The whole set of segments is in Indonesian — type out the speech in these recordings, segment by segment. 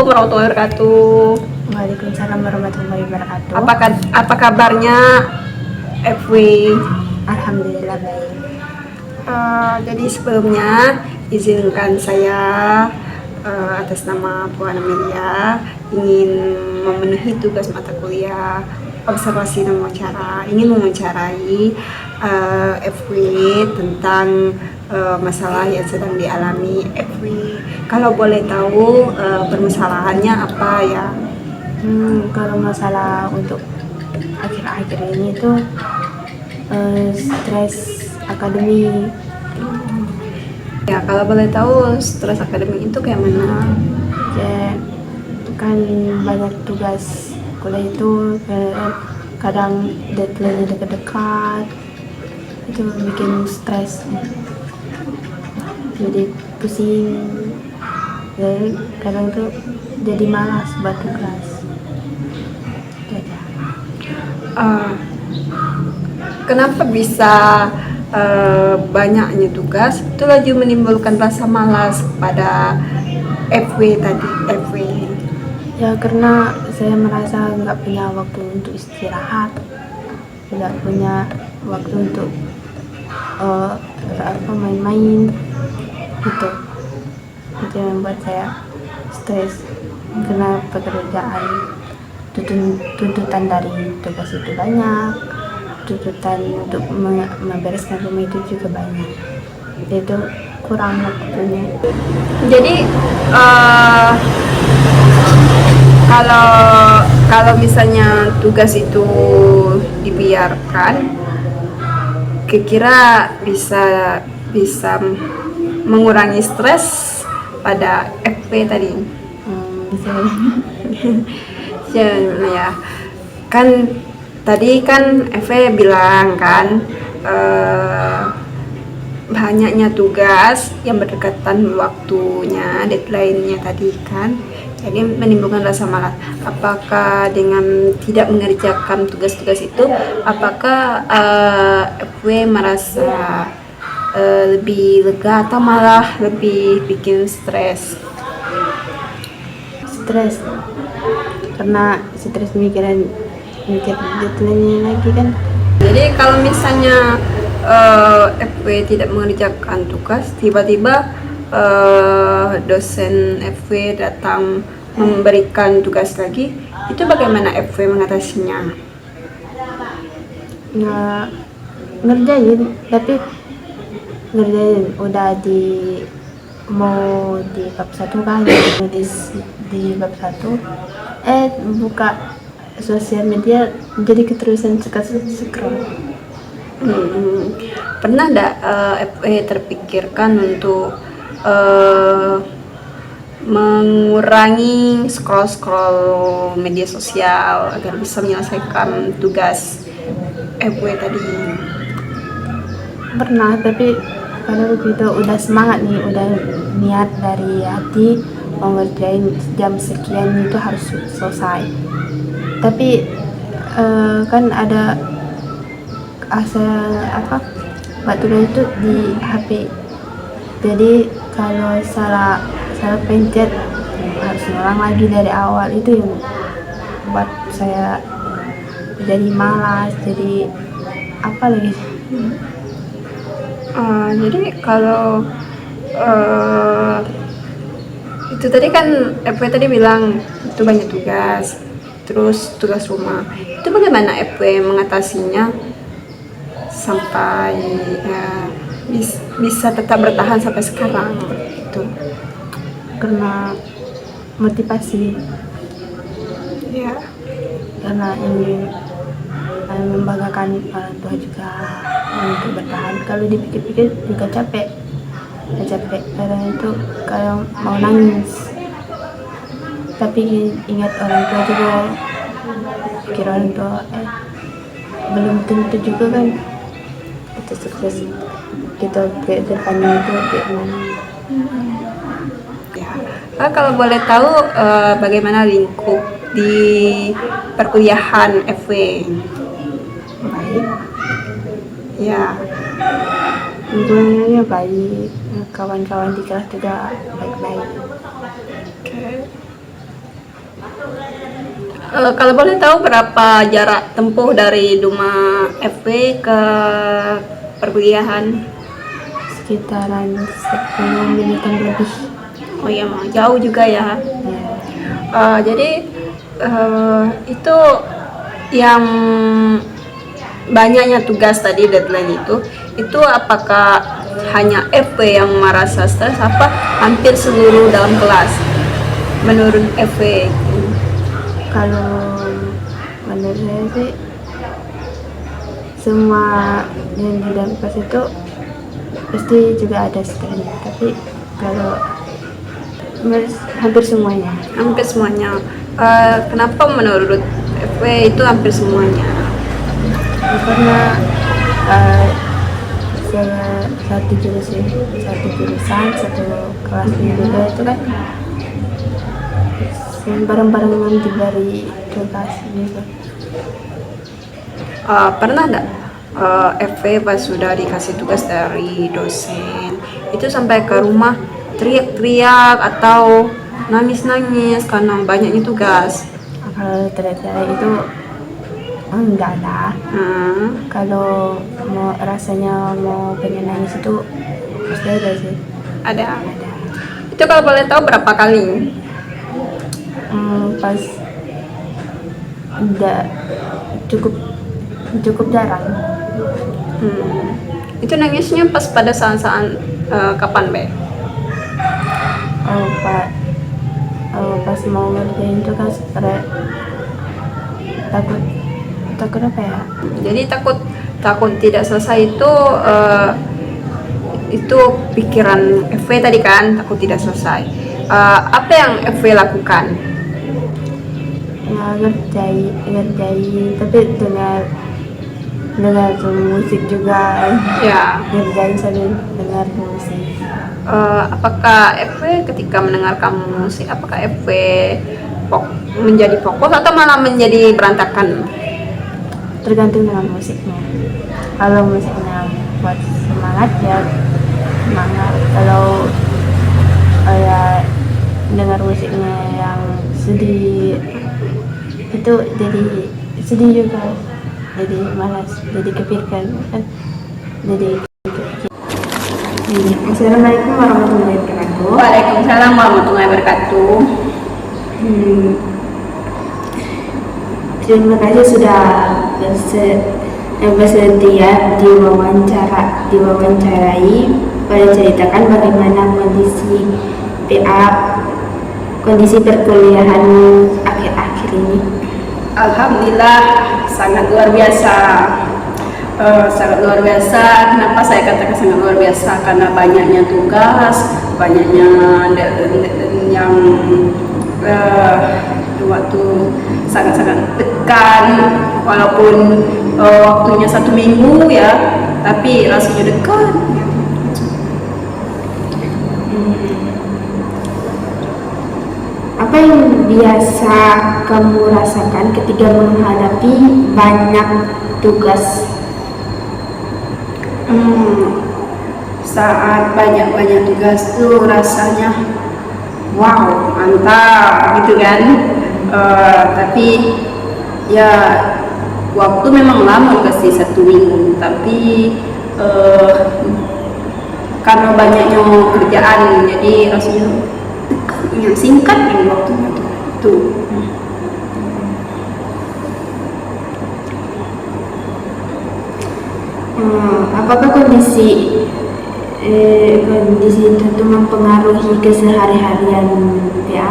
warahmatullahi wabarakatuh. Waalaikumsalam warahmatullahi wabarakatuh. Apa kabarnya FW? Alhamdulillah baik. Jadi sebelumnya izinkan saya atas nama Puan Amelia ingin memenuhi tugas mata kuliah observasi dan wawancara. Ingin mewawancarai FW tentang masalah yang sedang dialami FW. Kalau boleh tahu permasalahannya apa ya? Kalau masalah untuk akhir-akhir ini itu stres akademik. Ya, kalau boleh tahu stres akademik itu kayak mana? Ya, kan banyak tugas kuliah itu kadang deadline dekat-dekat, itu bikin stres. Jadi pusing. Jadi kadang tuh jadi malas buat tugas. Kenapa bisa banyaknya tugas itu lagi menimbulkan rasa malas pada FW tadi? FW Ya karena saya merasa nggak punya waktu untuk istirahat, nggak punya waktu untuk main-main gitu. Itu yang membuat saya stres karena pekerjaan, tuntutan dari tugas itu banyak, tuntutan untuk membereskan rumah itu juga banyak. Itu kurang waktunya. Jadi kalau misalnya tugas itu dibiarkan, kira-kira bisa mengurangi stres pada FP tadi. Bisa Ya, kan tadi kan FP bilang kan banyaknya tugas yang berdekatan waktunya, deadline-nya tadi kan, jadi menimbulkan rasa malas. Apakah dengan tidak mengerjakan tugas-tugas itu, apakah FW merasa lebih lega atau malah lebih bikin stres? Stres karena stres mikir deadline lagi kan. Jadi kalau misalnya FW tidak mengerjakan tugas, tiba-tiba dosen FW datang memberikan tugas lagi, itu bagaimana FW mengatasinya? Nggak ngerjain, tapi ngerjain udah mau di bab 1 kan, di bab 1 buka sosial media jadi keterusan scroll. Pernah enggak FW terpikirkan untuk mengurangi scroll media sosial agar bisa menyelesaikan tugas FW tadi? Pernah, tapi kalau begitu udah semangat nih, udah niat dari hati mau ngerjain jam sekian itu harus selesai, tapi kan ada batu itu di HP, jadi kalau salah pencet harus ngulang lagi dari awal. Itu yang buat saya jadi malas, jadi apa lagi. Jadi kalau itu tadi kan FW tadi bilang itu banyak tugas, terus tugas rumah, itu bagaimana FW mengatasinya sampai bisa tetap bertahan sampai sekarang itu? Karena motivasi Ya. karena ingin membanggakan orang tua juga untuk bertahan. Kalau dipikir-pikir juga capek karena itu kalau mau nangis, tapi ingat orang tua juga, pikir orang tua belum tentu juga kan kita sukses, kita ke depannya itu kayak mana. Kalau boleh tahu bagaimana lingkup di perkuliahan FW? Baik, Ya, lingkungannya baik, kawan-kawan di kelas juga baik-baik. Kalau boleh tahu berapa jarak tempuh dari rumah FW ke perkuliahan? Sekitaran 10 menitan lebih. Oh iya, jauh juga ya. Jadi itu yang banyaknya tugas tadi, deadline itu apakah hanya FW yang merasa stres apa hampir seluruh dalam kelas menurut FW? Kalau menurut saya sih semua yang di dalam kelas itu pasti juga ada stresnya, tapi kalau hampir semuanya. Hampir semuanya. Kenapa menurut FW itu hampir semuanya? Karena saya satu jurusan satu kelas juga itu kan bareng-barengan diberi tugas gitu. Pernah nggak FW pas sudah dikasih tugas dari dosen itu sampai ke rumah teriak-teriak atau nangis-nangis karena banyaknya tugas? Kalau teriak-teriak itu enggak lah. Kalau rasanya mau pengen nangis itu pasti ada sih. Ada. Itu kalau boleh tahu berapa kali? Pas enggak cukup jarang. Itu nangisnya pas pada saat-saat kapan, Be? Pas mau ngerjain tugas takut apa ya? Jadi takut tidak selesai itu pikiran FW tadi kan, takut tidak selesai. Apa yang FW lakukan? Ya, ngerjain tapi dengar musik juga. Ya. Ngerjain sambil dengar musik. Apakah FW ketika mendengarkan musik, apakah FW menjadi fokus atau malah menjadi berantakan? Tergantung dengan musiknya. Kalau musiknya buat semangat ya semangat. Kalau ya dengar musiknya yang sedih itu jadi sedih juga, jadi malas, jadi kepikirkan kan, jadi Assalamualaikum warahmatullahi wabarakatuh. Waalaikumsalam warahmatullahi wabarakatuh. Terima kasih sudah bersedia diwawancarai. Boleh ceritakan bagaimana kondisi perkuliahan akhir-akhir ini? Alhamdulillah sangat luar biasa. Sangat luar biasa. Kenapa saya katakan sangat luar biasa? Karena banyaknya tugas, banyaknya yang waktu sangat-sangat tekan. Walaupun waktunya 1 minggu ya, tapi rasanya dekat. Apa yang biasa kamu rasakan ketika menghadapi banyak tugas? Saat banyak tugas tuh rasanya wow, mantap gitu kan. Tapi ya waktu memang lama kasih 1 minggu, tapi karena banyaknya kerjaan jadi rasanya yang singkat yang waktunya tuh. Apakah kondisi itu mempengaruhi keseharian ya?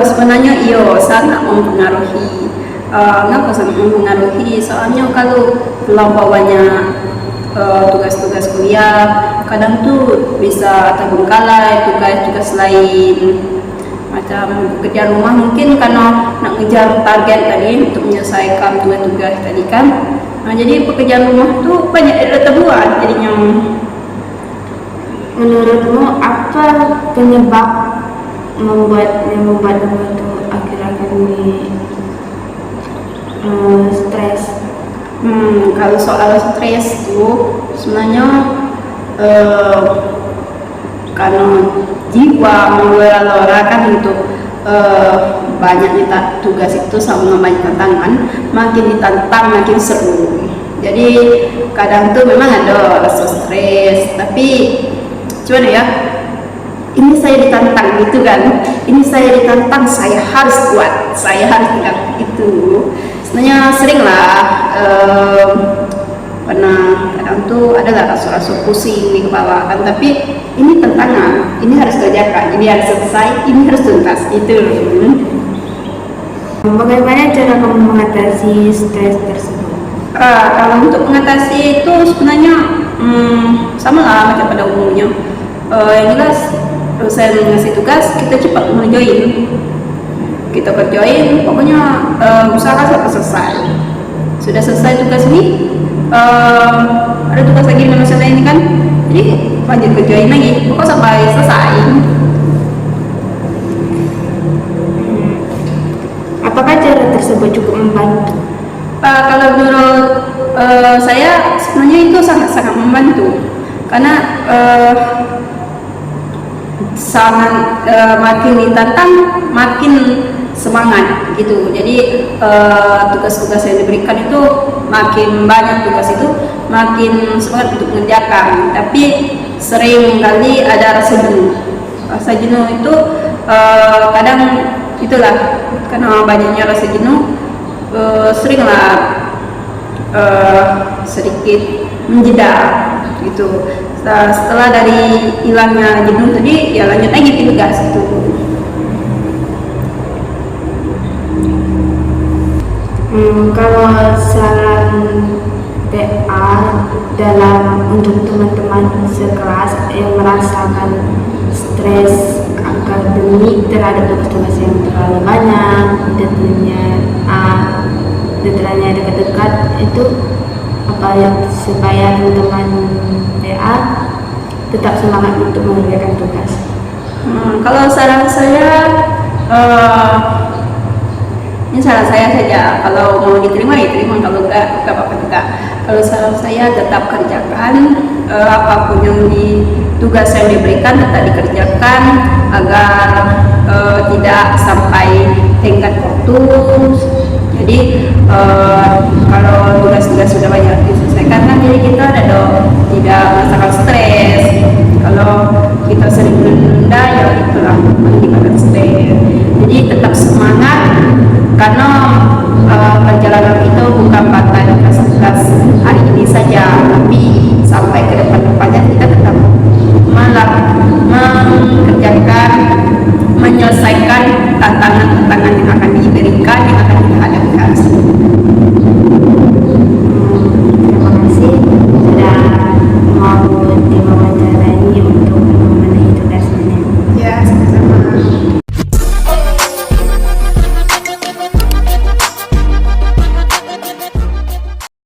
Sebenarnya iyo sangat mempengaruhi. Ngapa sangat mempengaruhi? Soalnya kalau terlampau banyak tugas-tugas kuliah, kadang tuh bisa terbengkalai tugas lain. Macam kerja rumah mungkin karena nak ngejar target tadi untuk menyelesaikan tugas-tugas tadi kan. Nah, jadi pekerjaan rumah tuh banyak terbuat jadinya. Menurutmu apa penyebab membuat kamu itu akhir-akhir ini stres? Kalau soal stres tuh sebenarnya karena jiwa menggelora kan untuk banyaknya tugas itu sama banyak tantangan, makin ditantang makin seru. Jadi kadang tuh memang ada rasa stres, tapi cuman ya ini saya ditantang gitu kan, ini saya ditantang, saya harus kuat, saya harus tegak itu. Sebenarnya sering lah pernah kadang tuh ada rasa-rasa pusing di kepala kan, tapi ini tantangan, ini harus kerjakan, ini harus selesai, ini harus tuntas itu. Bagaimana cara kamu mengatasi stres tersebut? Kalau untuk mengatasi itu sebenarnya sama lah macam pada umumnya. Yang jelas dosen ngasih tugas kita cepat mengerjain, kita kerjain, pokoknya usaha sampai selesai. Sudah selesai tugas ini, ada tugas lagi yang selesai ini kan, jadi lanjut kerjain lagi, pokoknya sampai selesai. Apakah cara tersebut cukup membantu? Kalau menurut saya sebenarnya itu sangat-sangat membantu, karena makin ditantang makin semangat gitu. Jadi tugas-tugas yang diberikan itu makin banyak, tugas itu makin semangat untuk mengerjakan. Tapi sering kali ada rasa jenuh. Rasa jenuh itu kadang itulah, karena banyaknya rasa jenuh seringlah sedikit menjeda gitu. Setelah dari hilangnya jenuh tadi, ya lanjut lagi tugas itu. Kalau saran PA dalam untuk teman-teman sekelas yang merasakan stres akademik terhadap tugas-tugas yang terlalu banyak, deadline-nya dekat-dekat, itu apa yang supaya teman-teman PA tetap semangat untuk mengerjakan tugas? Kalau saran saya, ini saran saya saja. Kalau mau diterima diterima, kalau enggak apa-apa juga. Kalau saran saya tetap kerjakan apapun yang tugas yang diberikan tetap dikerjakan agar tidak sampai tingkat putus. Jadi kalau tugas-tugas sudah banyak diselesaikan kan, jadi kita tidak merasakan stres.